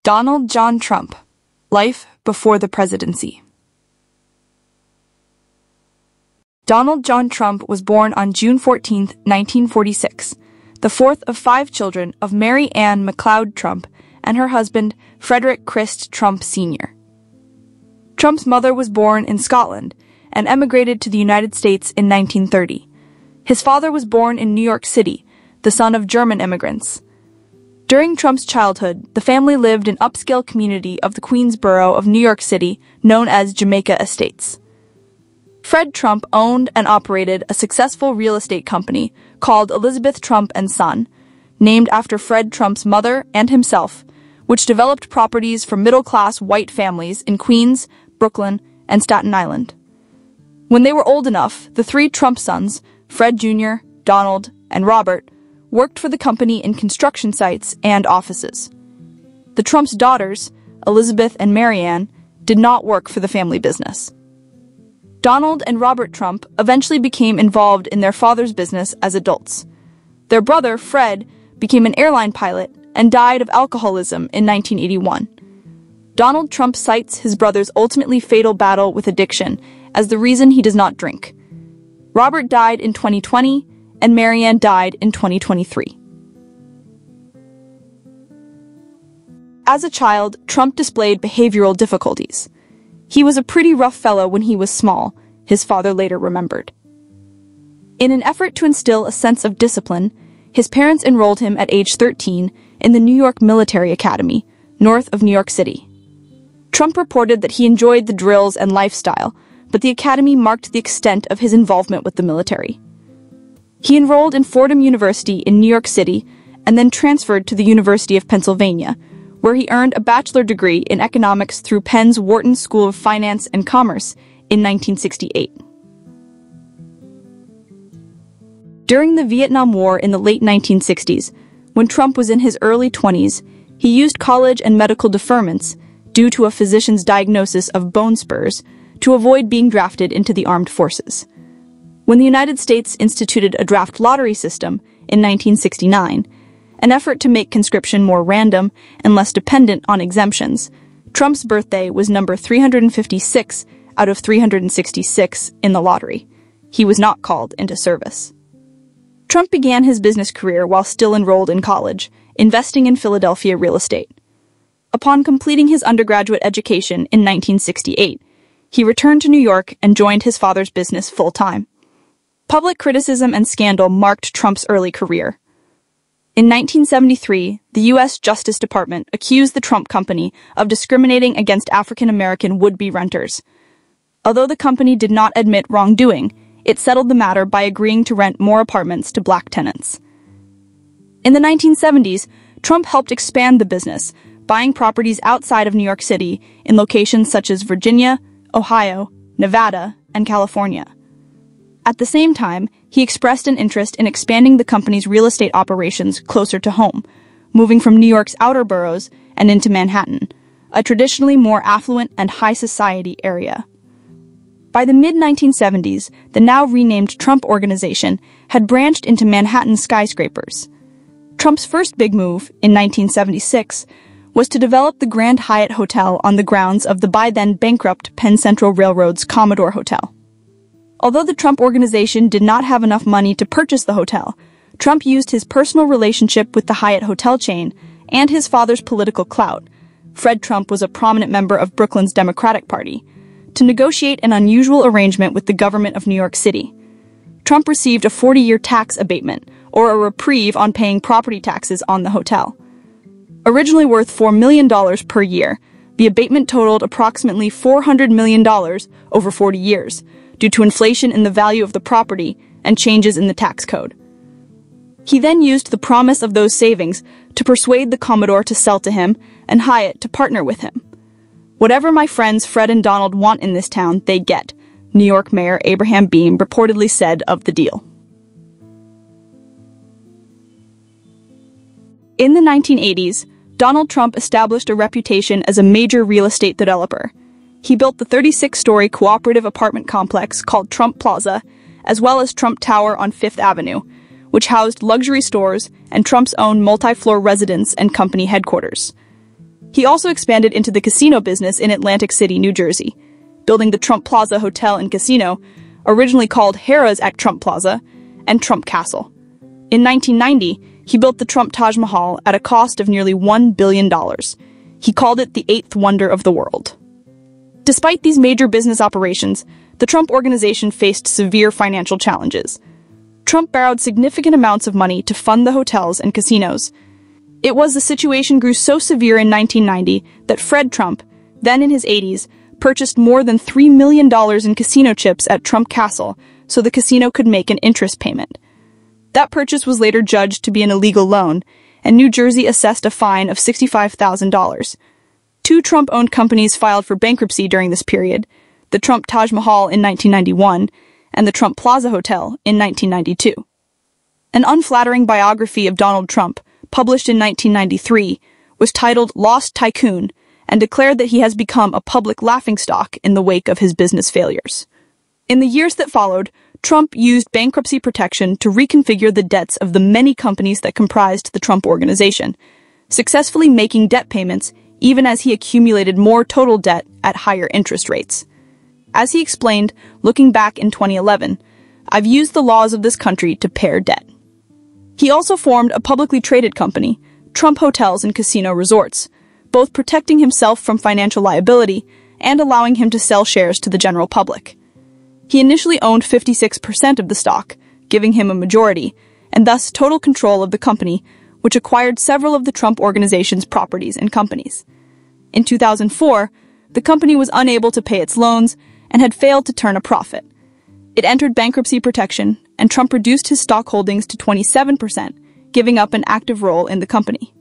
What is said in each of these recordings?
Donald John Trump, Life Before the Presidency. Donald John Trump was born on June 14, 1946, the fourth of 5 children of Mary Ann McLeod Trump and her husband, Frederick Christ Trump Sr. Trump's mother was born in Scotland and emigrated to the United States in 1930. His father was born in New York City, the son of German immigrants. During Trump's childhood, the family lived in an upscale community of the Queens borough of New York City known as Jamaica Estates. Fred Trump owned and operated a successful real estate company called Elizabeth Trump & Son, named after Fred Trump's mother and himself, which developed properties for middle-class white families in Queens, Brooklyn, and Staten Island. When they were old enough, the 3 Trump sons, Fred Jr., Donald, and Robert, worked for the company in construction sites and offices. The Trump's daughters, Elizabeth and Marianne, did not work for the family business. Donald and Robert Trump eventually became involved in their father's business as adults. Their brother, Fred, became an airline pilot and died of alcoholism in 1981. Donald Trump cites his brother's ultimately fatal battle with addiction as the reason he does not drink. Robert died in 2020, and Marianne died in 2023. As a child, Trump displayed behavioral difficulties. He was a pretty rough fellow when he was small, his father later remembered. In an effort to instill a sense of discipline, his parents enrolled him at age 13 in the New York Military Academy, north of New York City. Trump reported that he enjoyed the drills and lifestyle, but the academy marked the extent of his involvement with the military. He enrolled in Fordham University in New York City and then transferred to the University of Pennsylvania, where he earned a bachelor degree in economics through Penn's Wharton School of Finance and Commerce in 1968. During the Vietnam War in the late 1960s, when Trump was in his early 20s, he used college and medical deferments, due to a physician's diagnosis of bone spurs, to avoid being drafted into the armed forces. When the United States instituted a draft lottery system in 1969, an effort to make conscription more random and less dependent on exemptions, Trump's birthday was number 356 out of 366 in the lottery. He was not called into service. Trump began his business career while still enrolled in college, investing in Philadelphia real estate. Upon completing his undergraduate education in 1968, he returned to New York and joined his father's business full-time. Public criticism and scandal marked Trump's early career. In 1973, the U.S. Justice Department accused the Trump Company of discriminating against African-American would-be renters. Although the company did not admit wrongdoing, it settled the matter by agreeing to rent more apartments to black tenants. In the 1970s, Trump helped expand the business, buying properties outside of New York City in locations such as Virginia, Ohio, Nevada, and California. At the same time, he expressed an interest in expanding the company's real estate operations closer to home, moving from New York's outer boroughs and into Manhattan, a traditionally more affluent and high-society area. By the mid-1970s, the now renamed Trump Organization had branched into Manhattan skyscrapers. Trump's first big move, in 1976, was to develop the Grand Hyatt Hotel on the grounds of the by-then bankrupt Penn Central Railroad's Commodore Hotel. Although the Trump Organization did not have enough money to purchase the hotel, Trump used his personal relationship with the Hyatt hotel chain and his father's political clout — Fred Trump was a prominent member of Brooklyn's Democratic Party — to negotiate an unusual arrangement with the government of New York City. Trump received a 40-year tax abatement, or a reprieve on paying property taxes on the hotel. Originally worth $4 million per year, the abatement totaled approximately $400 million over 40 years, due to inflation in the value of the property and changes in the tax code. He then used the promise of those savings to persuade the Commodore to sell to him and Hyatt to partner with him. "Whatever my friends Fred and Donald want in this town, they get," New York Mayor Abraham Beame reportedly said of the deal. In the 1980s, Donald Trump established a reputation as a major real estate developer. He built the 36-story cooperative apartment complex called Trump Plaza, as well as Trump Tower on Fifth Avenue, which housed luxury stores and Trump's own multi-floor residence and company headquarters. He also expanded into the casino business in Atlantic City, New Jersey, building the Trump Plaza Hotel and Casino, originally called Harrah's at Trump Plaza, and Trump Castle. In 1990, he built the Trump Taj Mahal at a cost of nearly $1 billion. He called it the eighth wonder of the world. Despite these major business operations, the Trump Organization faced severe financial challenges. Trump borrowed significant amounts of money to fund the hotels and casinos. It was the situation grew so severe in 1990 that Fred Trump, then in his 80s, purchased more than $3 million in casino chips at Trump Castle so the casino could make an interest payment. That purchase was later judged to be an illegal loan, and New Jersey assessed a fine of $65,000. Two Trump-owned companies filed for bankruptcy during this period, the Trump Taj Mahal in 1991 and the Trump Plaza Hotel in 1992. An unflattering biography of Donald Trump, published in 1993, was titled Lost Tycoon and declared that he has become a public laughingstock in the wake of his business failures. In the years that followed, Trump used bankruptcy protection to reconfigure the debts of the many companies that comprised the Trump Organization, successfully making debt payments even as he accumulated more total debt at higher interest rates. As he explained, looking back in 2011, "I've used the laws of this country to pare debt." He also formed a publicly traded company, Trump Hotels and Casino Resorts, both protecting himself from financial liability and allowing him to sell shares to the general public. He initially owned 56% of the stock, giving him a majority, and thus total control of the company, which acquired several of the Trump Organization's properties and companies. In 2004, the company was unable to pay its loans and had failed to turn a profit. It entered bankruptcy protection, and Trump reduced his stock holdings to 27%, giving up an active role in the company.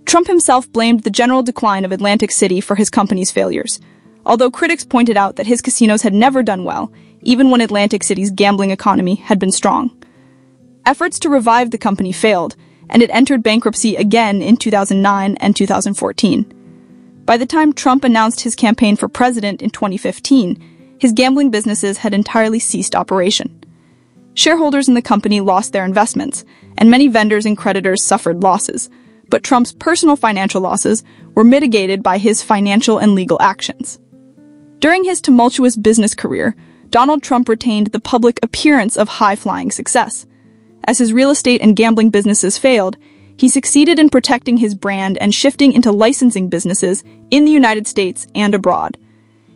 Trump himself blamed the general decline of Atlantic City for his company's failures, although critics pointed out that his casinos had never done well, even when Atlantic City's gambling economy had been strong. Efforts to revive the company failed, and it entered bankruptcy again in 2009 and 2014. By the time Trump announced his campaign for president in 2015, his gambling businesses had entirely ceased operation. Shareholders in the company lost their investments, and many vendors and creditors suffered losses, but Trump's personal financial losses were mitigated by his financial and legal actions. During his tumultuous business career, Donald Trump retained the public appearance of high-flying success. As his real estate and gambling businesses failed, he succeeded in protecting his brand and shifting into licensing businesses in the United States and abroad.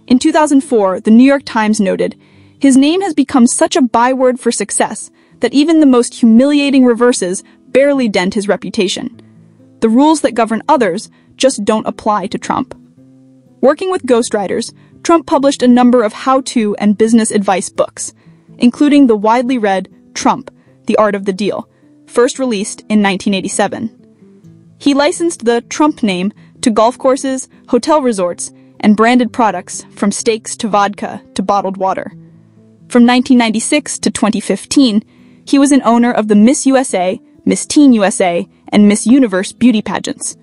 In 2004, the New York Times noted, "His name has become such a byword for success that even the most humiliating reverses barely dent his reputation. The rules that govern others just don't apply to Trump." Working with ghostwriters, Trump published a number of how-to and business advice books, including the widely read Trump, The Art of the Deal, first released in 1987. He licensed the Trump name to golf courses, hotel resorts, and branded products from steaks to vodka to bottled water. From 1996 to 2015, he was an owner of the Miss USA, Miss Teen USA, and Miss Universe beauty pageants.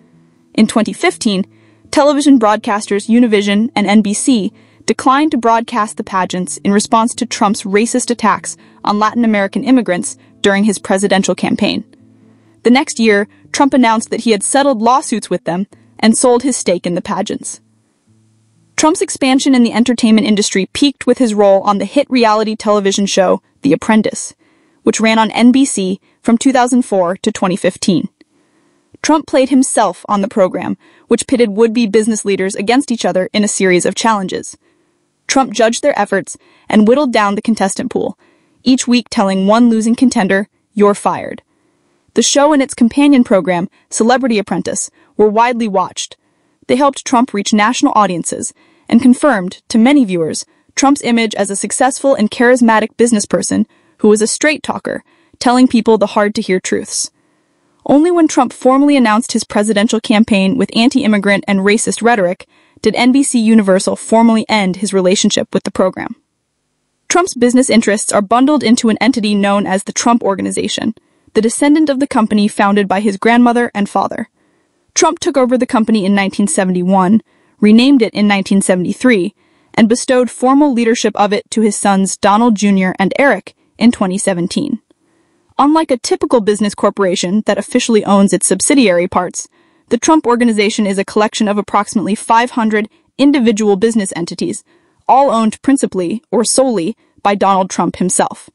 In 2015, television broadcasters Univision and NBC declined to broadcast the pageants in response to Trump's racist attacks on Latin American immigrants during his presidential campaign. The next year, Trump announced that he had settled lawsuits with them and sold his stake in the pageants. Trump's expansion in the entertainment industry peaked with his role on the hit reality television show The Apprentice, which ran on NBC from 2004 to 2015. Trump played himself on the program, which pitted would-be business leaders against each other in a series of challenges. Trump judged their efforts and whittled down the contestant pool, each week telling one losing contender, "You're fired." The show and its companion program, Celebrity Apprentice, were widely watched. They helped Trump reach national audiences and confirmed, to many viewers, Trump's image as a successful and charismatic businessperson who was a straight-talker, telling people the hard-to-hear truths. Only when Trump formally announced his presidential campaign with anti-immigrant and racist rhetoric did NBC Universal formally end his relationship with the program. Trump's business interests are bundled into an entity known as the Trump Organization, the descendant of the company founded by his grandmother and father. Trump took over the company in 1971, renamed it in 1973, and bestowed formal leadership of it to his sons Donald Jr. and Eric in 2017. Unlike a typical business corporation that officially owns its subsidiary parts, The Trump Organization is a collection of approximately 500 individual business entities, all owned principally or solely by Donald Trump himself.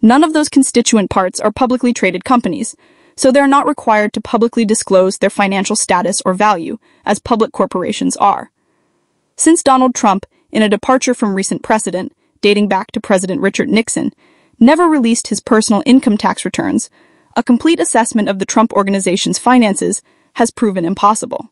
None of those constituent parts are publicly traded companies, so they're not required to publicly disclose their financial status or value, as public corporations are. Since Donald Trump, in a departure from recent precedent, dating back to President Richard Nixon, never released his personal income tax returns, a complete assessment of the Trump Organization's finances has proven impossible.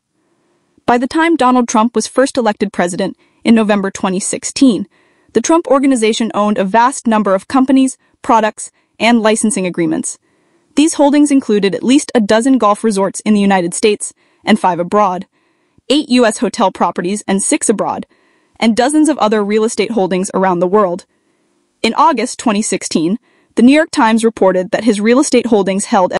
By the time Donald Trump was first elected president in November 2016, the Trump Organization owned a vast number of companies, products, and licensing agreements. These holdings included at least a dozen golf resorts in the United States and 5 abroad, 8 U.S. hotel properties and 6 abroad, and dozens of other real estate holdings around the world. In August 2016, the New York Times reported that his real estate holdings held